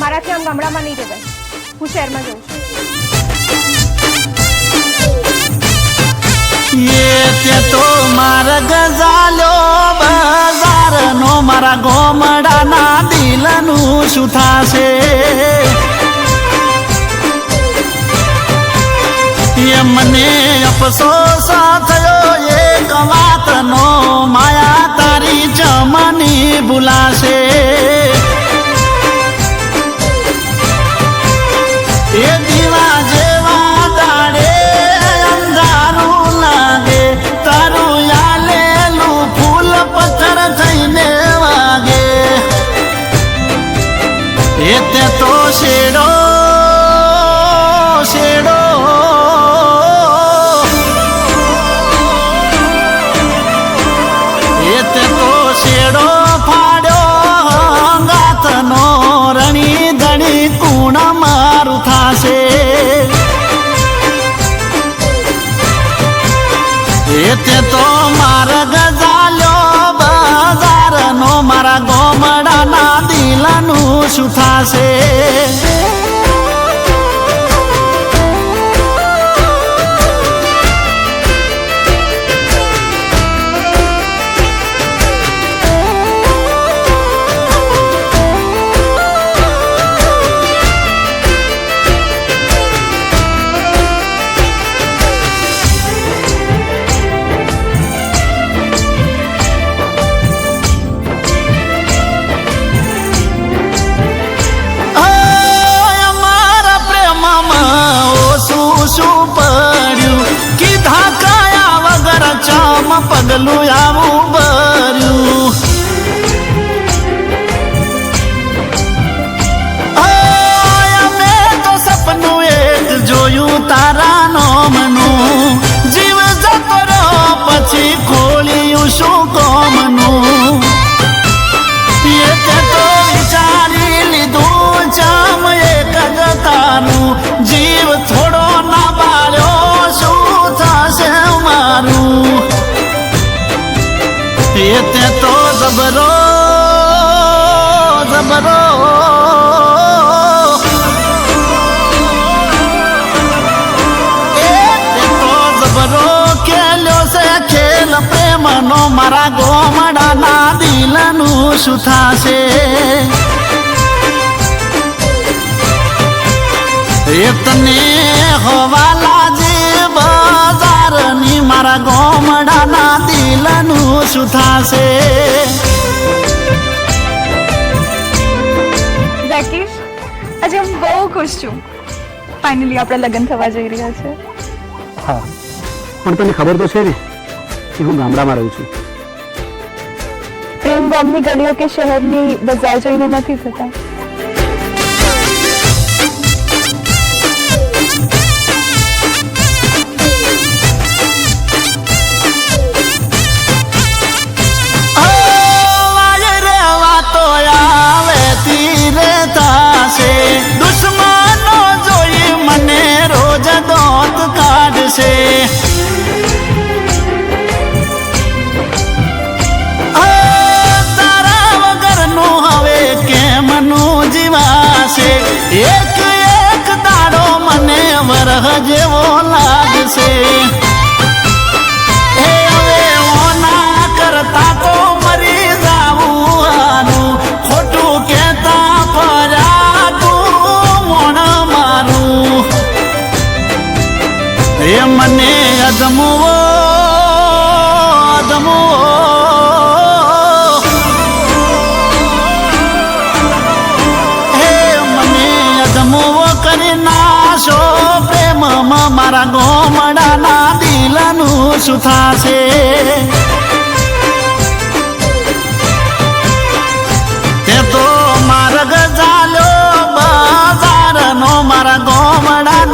મારાથી આમ ગામડામાં નહીં રહેવાય, હું શહેરમાં જઉં છું. તે તો માર્ગ ઝાલ્યો બજારનો, મારા ગોમડાના દિલનું શું થાશે? એ મને અફસોસ થયો એક વાતનો, માયા તારી જમની ભૂલાશે. એ દીવા જેવા દાડે અંધારું લાગે, તારું યાલેલું ફૂલ પથ્થર થઈને વાગે. એ તે તો શેડો શેડો એ તે તો શેડો ફાડ્યો ગાતનો, રણી ધણી કુણ મારું થાશે? એ તે તો માર્ગ ઝાલ્યો બજારનો, મારા ગોમડાના દિલનું શું થાશે? શું પડ્યું કીધા કયા વગર ચામ પગલું આવું ભર્યું? મેં તો સપનું એક જોયું તારા નોમનું, જીવ જતો રહ્યો પછી ખોલ્યું શું કોમનું? એ તે તો વિચારી લીધું ચામ એક જ તારું, જીવ થોડો ના બાળ્યો શું થશે મારું? એ તે તો જબરો જબરો એ તે તો જબરો ખેલ્યો છે ખેલ પ્રેમનો, મારા ગોમડાના દિલનું શું થાશે? એ તને હોવા લાજે બજારની, મારા ગોમડાના દિલનું શું થાશે? રાકેશ, આજે હું બહુ ખુશ છું. ફાઇનલી આપણે લગ્ન થવા જઈ રહ્યા છે. હા, પણ તને ખબર તો છે ને કે હું ગામડામાં રહું છું. પ્રેમ ગામની ગલીઓ કે શહેરની બજાર જઈને નથી થતા. દુશ્મનો જોઈ મને રોજ દોત કાઢશે. તારા વગરનું હવે કેમનું જીવાશે? એક એક દાડો મને વરહ જેવો લાગશે. એ હવે ઓના કરતા તો મરી જાવું હારું, ખોટું કેતા ફર્યા એ મને અધમવો અધમવો. હે મને અધમવો કરી નાશો પ્રેમમાં, મારા ગોમડાના દિલનું શું થાશે? તે તો માર્ગ ઝાલ્યો બજારનો, મારા ગોમડાના